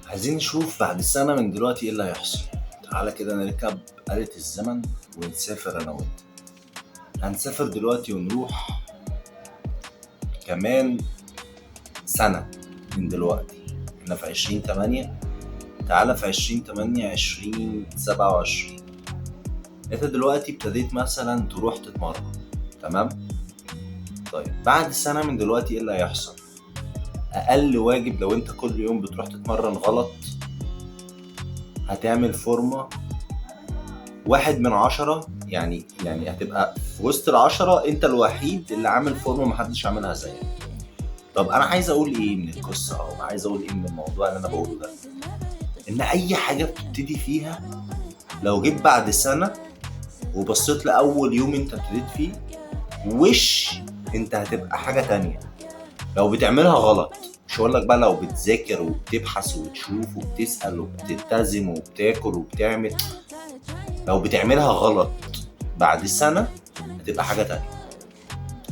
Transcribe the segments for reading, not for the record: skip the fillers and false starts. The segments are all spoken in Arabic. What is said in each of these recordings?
عايزين نشوف بعد سنة من دلوقتي ايه اللي هيحصل. تعالى كده نركب آلة الزمن ونسافر انا وانت. هنسافر دلوقتي ونروح كمان سنة من دلوقتي. احنا في 20/8. تعالى في 20/8 2027. انت دلوقتي ابتديت مثلا تروح تتمرن، تمام؟ طيب بعد سنة من دلوقتي ايه اللي هيحصل؟ اقل واجب لو انت كل يوم بتروح تتمرن غلط هتعمل فورمة 1/10. يعني هتبقى في وسط 10 انت الوحيد اللي عامل فورمة محدش عاملها زيك. طب انا عايز اقول ايه من القصة، او عايز اقول ايه من الموضوع اللي انا بقوله ده؟ ان اي حاجة بتبتدي فيها لو جيت بعد سنة وبصيت لأول يوم انت ابتديت فيه، وش انت هتبقى حاجة تانية. لو بتعملها غلط، مش هقولك بقى لو بتذاكر وبتبحث وبتشوف وبتسأل وبتلتزم وبتاكل وبتعمل، لو بتعملها غلط بعد سنة هتبقى حاجة تانية.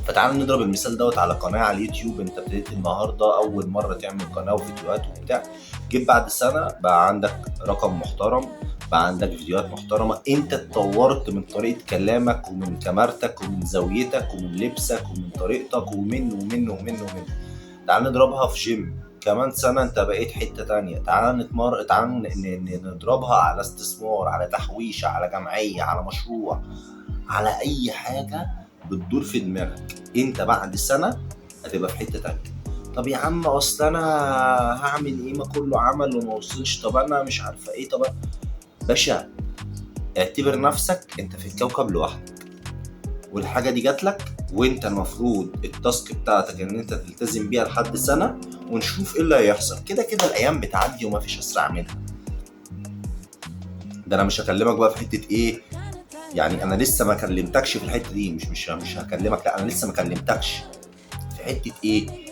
فتعال نضرب المثال دوت على قناة على اليوتيوب. انت ابتديت النهاردة اول مرة تعمل قناة وفيديوهات وبتاع، جيت بعد سنة بقى عندك رقم محترم، بقى عندك فيديوهات محترمة، انت اتطورت من طريقة كلامك ومن كاميرتك ومن زاويتك ومن لبسك ومن طريقتك ومن. تعال نضربها في جيم، كمان سنة انت بقيت حتة تانية. تعال نضربها على استثمار، على تحويشة، على جمعية، على مشروع، على اي حاجة بتدور في دماغك. انت بعد سنة هتبقى في حتة تانية. طب يا عم اصل انا هعمل ايه، ما كله عمل وما وصلش، طب انا مش عارفة ايه. طب باشا، اعتبر نفسك انت في الكوكب لوحدك، والحاجة دي جاتلك، وانت المفروض التاسك بتاعتك ان انت تلتزم بيها لحد سنة، ونشوف ايه اللي هيحصل. كده كده الايام بتعدي وما فيش اسرع منها. ده انا مش هكلمك بقى في حتة ايه، يعني انا لسه ما كلمتكش في الحتة دي، مش هكلمك، لا انا لسه ما كلمتكش في حتة ايه،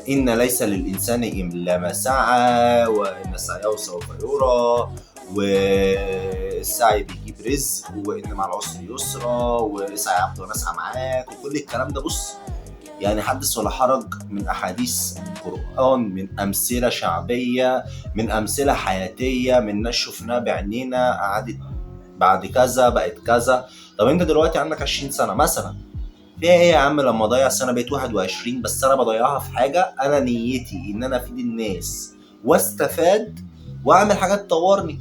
ان ليس للانسان الا ما سعى، وان سعيه سوف يرى، والسعي بيجيب رزق، وان مع العسر يسرا، واسعى يا عبد ونسعى معاك، وكل الكلام ده. بص، يعني حدث ولا حرج من احاديث القرآن، من امثلة شعبية، من امثلة حياتية، من ناس شفناها بعينينا قعدت بعد كذا بقت كذا. طب انت دلوقتي عندك 20 سنة مثلا، فيها ايه يا عم لما اضيع سنة بقيت 21؟ بس انا بضيعها في حاجة انا نيتي ان انا افيد الناس واستفاد واعمل حاجات تطورني.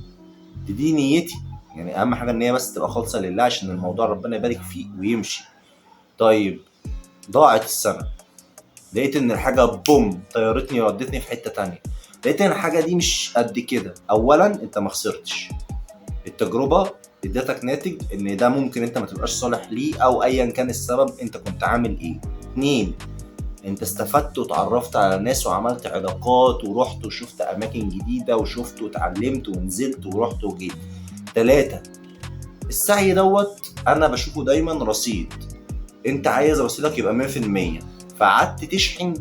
دي نيتي، يعني اهم حاجة ان هي بس تبقى خالصة لله عشان الموضوع ربنا يبارك فيه ويمشي. طيب ضاعت السنة، لقيت ان الحاجة بوم طيرتني ودتني في حتة تانية، لقيت ان الحاجة دي مش قد كده. اولا انت ما خسرتش، التجربة ادتك ناتج ان ده ممكن انت ما تبقاش صالح ليه، او ايا كان السبب انت كنت عامل ايه. 2، انت استفدت وتعرفت على ناس وعملت علاقات ورحت وشفت اماكن جديدة وشفت وتعلمت ونزلت ورحت وجيت. 3، السعي دوت انا بشوفه دايما رصيد. انت عايز رصيدك يبقى 100%، فقعدت تشحن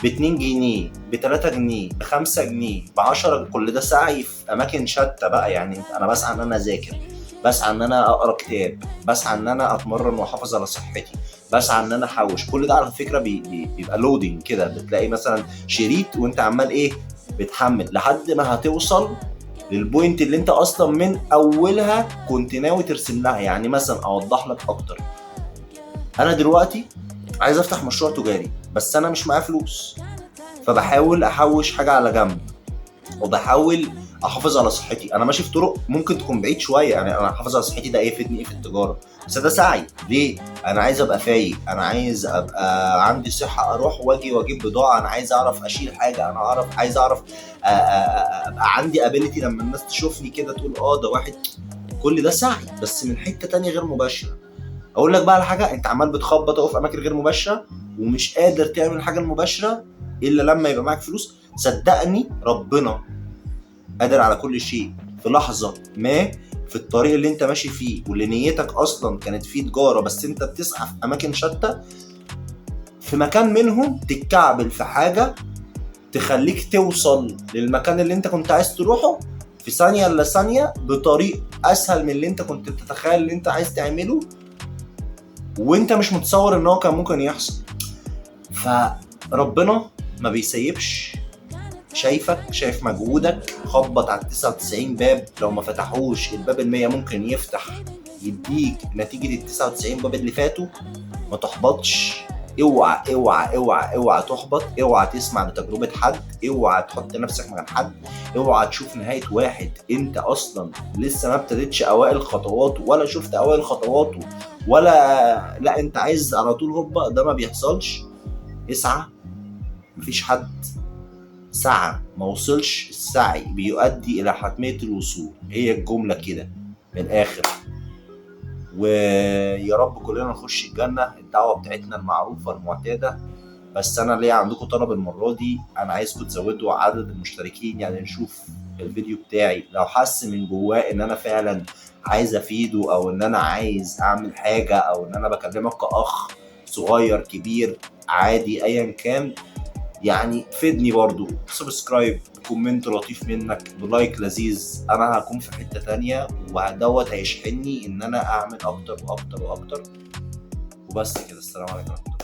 ب2 جنيه، ب3 جنيه، ب5 جنيه، ب10. كل ده سعي في اماكن شتى بقى. يعني انا بسعى ان انا اذاكر، بسعى ان انا اقرا كتاب، بسعى ان انا اتمرن واحافظ على صحتي، بسعى ان انا احوش. كل ده على فكره بيبقى لودنج كده، بتلاقي مثلا شريط وانت عمال ايه بتحمل لحد ما هتوصل للبوينت اللي انت اصلا من اولها كنت ناوي ترسم لها. يعني مثلا اوضح لك اكتر، انا دلوقتي عايز افتح مشروع تجاري بس انا مش معايا فلوس، فبحاول احوش حاجه على جنب، وبحاول احافظ على صحتي. انا ماشي في طرق ممكن تكون بعيد شويه، يعني انا احافظ على صحتي ده ايه فيدني ايه في التجاره، بس ده سعي. ليه؟ انا عايز ابقى فايق، انا عايز ابقى عندي صحه اروح واجي واجيب بضاعه، انا عايز اعرف اشيل حاجه، عايز اعرف ابقى عندي ابيليتي لما الناس تشوفني كده تقول ده واحد. كل ده سعي بس من حته تانية غير مباشره. اقول لك بقى على حاجه، انت عمال بتخبط اهو في اماكن غير مباشره ومش قادر تعمل الحاجه المباشره الا لما يبقى معاك فلوس. صدقني ربنا قادر على كل شيء. في لحظه ما في الطريق اللي انت ماشي فيه واللي نيتك اصلا كانت فيه تجاره بس انت بتسعى في اماكن شتى، في مكان منهم تتكعبل في حاجه تخليك توصل للمكان اللي انت كنت عايز تروحه في ثانيه الا ثانيه بطريق اسهل من اللي انت كنت بتتخيل اللي انت عايز تعمله، وانت مش متصور ان هو كان ممكن يحصل. فربنا ما بيسيبش شايفك، شايف مجهودك، خبط على 99 باب، لو ما فتحوش الباب ال100 ممكن يفتح يديك نتيجة ال99 باب اللي فاتوا. ما تحبطش، اوعى اوعى اوعى اوعى تحبط، اوعى تسمع لتجربة حد، اوعى تحط نفسك مع حد، اوعى تشوف نهاية واحد انت اصلا لسه ما ابتديتش اوائل خطواته ولا شفت اوائل خطواته، ولا لا انت عايز على طول هوبا. ده ما بيحصلش. اسعى. مفيش حد سعى ما وصلش، السعي بيؤدي الى حتمية الوصول، هي الجملة كده من الاخر. ويا رب كلنا نخش الجنة، الدعوة بتاعتنا المعروفة المعتادة. بس انا ليه عندكم طلب المرة دي، انا عايزكم تزودوا عدد المشتركين، يعني نشوف الفيديو بتاعي لو حس من جواه ان انا فعلا عايز افيده، او ان انا عايز اعمل حاجة، او ان انا بكلمك كأخ صغير كبير عادي ايا كان، يعني فيدني برضو. سبسكرايب، كومنت لطيف منك، بلايك لذيذ، انا هكون في حتة تانية، وهدوت هيشحنني ان انا اعمل اكتر واكتر واكتر. وبس كده، السلام عليكم.